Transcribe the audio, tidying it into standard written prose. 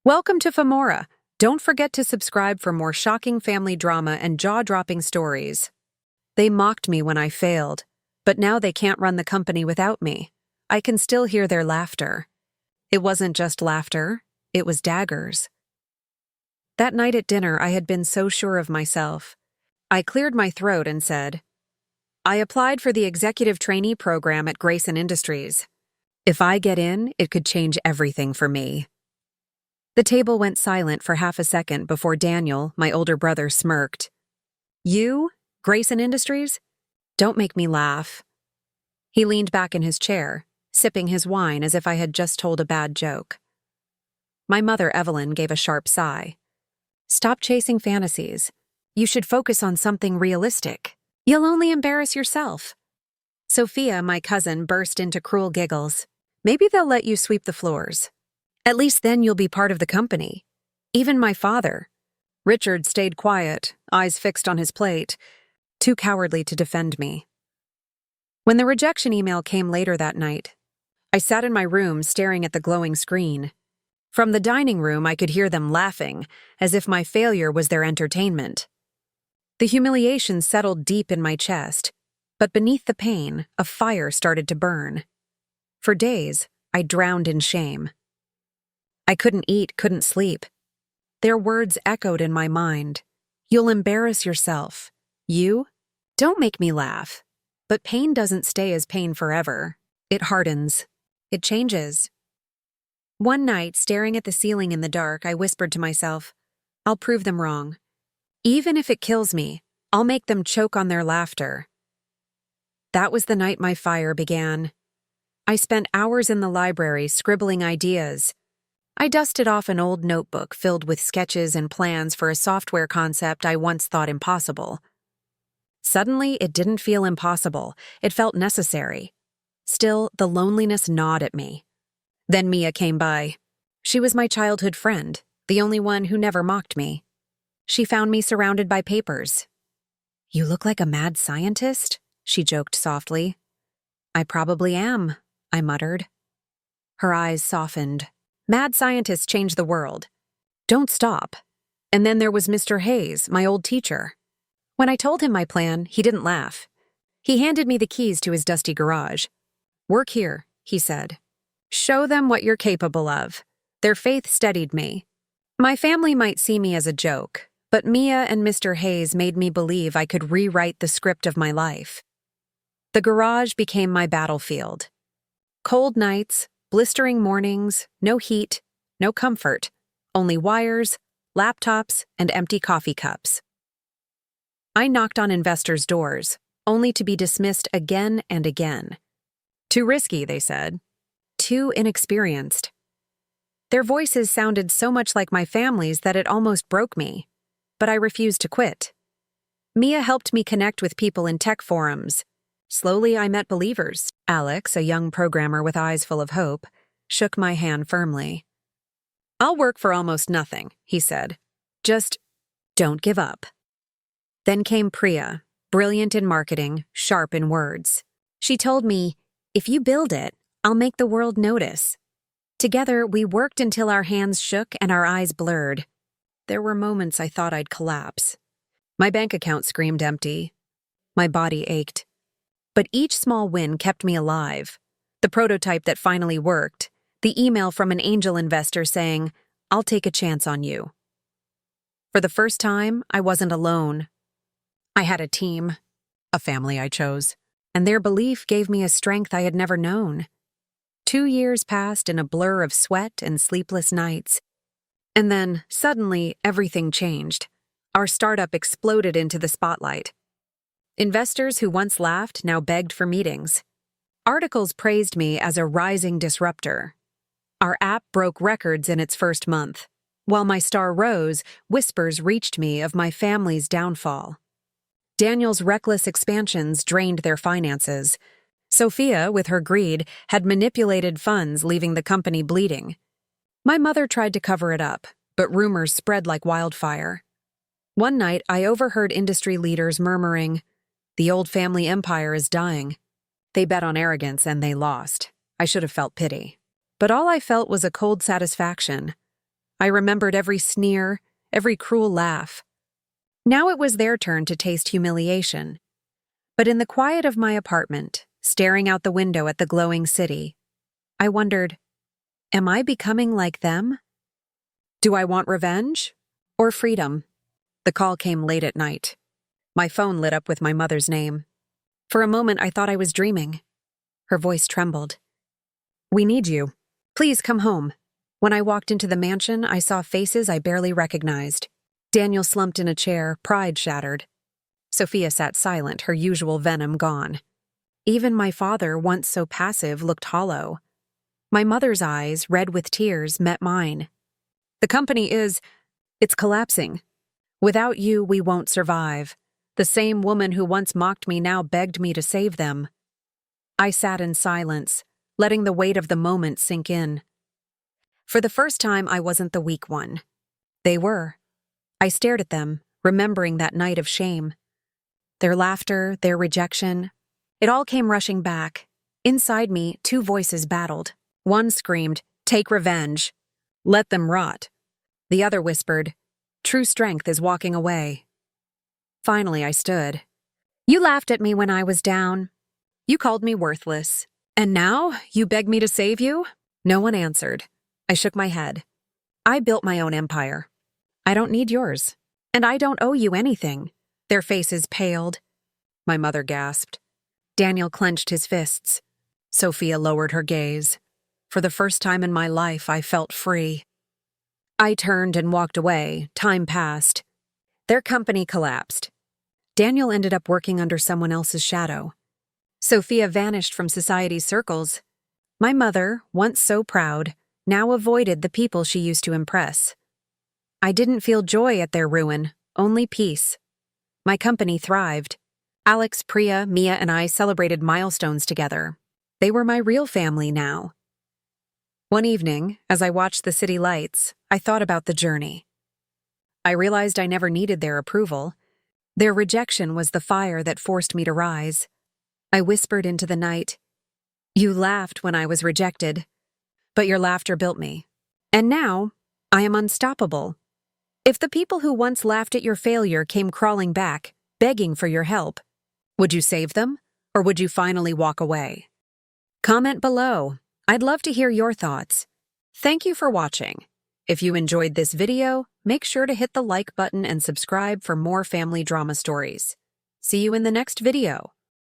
Welcome to Femora. Don't forget to subscribe for more shocking family drama and jaw-dropping stories. They mocked me when I failed, but now they can't run the company without me. I can still hear their laughter. It wasn't just laughter, it was daggers. That night at dinner, I had been so sure of myself. I cleared my throat and said, I applied for the executive trainee program at Grayson Industries. If I get in, it could change everything for me. The table went silent for half a second before Daniel, my older brother, smirked. You? Grayson Industries? Don't make me laugh. He leaned back in his chair, sipping his wine as if I had just told a bad joke. My mother, Evelyn, gave a sharp sigh. Stop chasing fantasies. You should focus on something realistic. You'll only embarrass yourself. Sophia, my cousin, burst into cruel giggles. Maybe they'll let you sweep the floors. At least then you'll be part of the company. Even my father. Richard stayed quiet, eyes fixed on his plate, too cowardly to defend me. When the rejection email came later that night, I sat in my room staring at the glowing screen. From the dining room, I could hear them laughing, as if my failure was their entertainment. The humiliation settled deep in my chest, but beneath the pain, a fire started to burn. For days, I drowned in shame. I couldn't eat, couldn't sleep. Their words echoed in my mind. You'll embarrass yourself. You? Don't make me laugh. But pain doesn't stay as pain forever. It hardens. It changes. One night, staring at the ceiling in the dark, I whispered to myself, I'll prove them wrong. Even if it kills me, I'll make them choke on their laughter. That was the night my fire began. I spent hours in the library scribbling ideas. I dusted off an old notebook filled with sketches and plans for a software concept I once thought impossible. Suddenly, it didn't feel impossible. It felt necessary. Still, the loneliness gnawed at me. Then Mia came by. She was my childhood friend, the only one who never mocked me. She found me surrounded by papers. You look like a mad scientist, she joked softly. I probably am, I muttered. Her eyes softened. Mad scientists change the world. Don't stop. And then there was Mr. Hayes, my old teacher. When I told him my plan, he didn't laugh. He handed me the keys to his dusty garage. Work here, he said. Show them what you're capable of. Their faith steadied me. My family might see me as a joke, but Mia and Mr. Hayes made me believe I could rewrite the script of my life. The garage became my battlefield. Cold nights, blistering mornings, no heat, no comfort, only wires, laptops, and empty coffee cups. I knocked on investors' doors, only to be dismissed again and again. Too risky, they said. Too inexperienced. Their voices sounded so much like my family's that it almost broke me, but I refused to quit. Mia helped me connect with people in tech forums. Slowly, I met believers. Alex, a young programmer with eyes full of hope, shook my hand firmly. I'll work for almost nothing, he said. Just don't give up. Then came Priya, brilliant in marketing, sharp in words. She told me, if you build it, I'll make the world notice. Together, we worked until our hands shook and our eyes blurred. There were moments I thought I'd collapse. My bank account screamed empty. My body ached. But each small win kept me alive. The prototype that finally worked, the email from an angel investor saying, I'll take a chance on you. For the first time, I wasn't alone. I had a team, a family I chose, and their belief gave me a strength I had never known. 2 years passed in a blur of sweat and sleepless nights. And then, suddenly, everything changed. Our startup exploded into the spotlight. Investors who once laughed now begged for meetings. Articles praised me as a rising disruptor. Our app broke records in its first month. While my star rose, whispers reached me of my family's downfall. Daniel's reckless expansions drained their finances. Sophia, with her greed, had manipulated funds, leaving the company bleeding. My mother tried to cover it up, but rumors spread like wildfire. One night, I overheard industry leaders murmuring, the old family empire is dying. They bet on arrogance and they lost. I should have felt pity. But all I felt was a cold satisfaction. I remembered every sneer, every cruel laugh. Now it was their turn to taste humiliation. But in the quiet of my apartment, staring out the window at the glowing city, I wondered, am I becoming like them? Do I want revenge or freedom? The call came late at night. My phone lit up with my mother's name. For a moment, I thought I was dreaming. Her voice trembled. "We need you. Please come home." When I walked into the mansion, I saw faces I barely recognized. Daniel slumped in a chair, pride shattered. Sophia sat silent, her usual venom gone. Even my father, once so passive, looked hollow. My mother's eyes, red with tears, met mine. "The company it's collapsing. Without you, we won't survive. The same woman who once mocked me now begged me to save them." I sat in silence, letting the weight of the moment sink in. For the first time, I wasn't the weak one. They were. I stared at them, remembering that night of shame. Their laughter, their rejection. It all came rushing back. Inside me, two voices battled. One screamed, "Take revenge. Let them rot." The other whispered, "True strength is walking away." Finally, I stood. "You laughed at me when I was down. You called me worthless. And now, you beg me to save you?" No one answered. I shook my head. "I built my own empire. I don't need yours. And I don't owe you anything." Their faces paled. My mother gasped. Daniel clenched his fists. Sophia lowered her gaze. For the first time in my life, I felt free. I turned and walked away. Time passed. Their company collapsed. Daniel ended up working under someone else's shadow. Sophia vanished from society's circles. My mother, once so proud, now avoided the people she used to impress. I didn't feel joy at their ruin, only peace. My company thrived. Alex, Priya, Mia, and I celebrated milestones together. They were my real family now. One evening, as I watched the city lights, I thought about the journey. I realized I never needed their approval. Their rejection was the fire that forced me to rise. I whispered into the night, "You laughed when I was rejected, but your laughter built me. And now, I am unstoppable. If the people who once laughed at your failure came crawling back, begging for your help, would you save them, or would you finally walk away?" Comment below. I'd love to hear your thoughts. Thank you for watching. If you enjoyed this video, make sure to hit the like button and subscribe for more family drama stories. See you in the next video.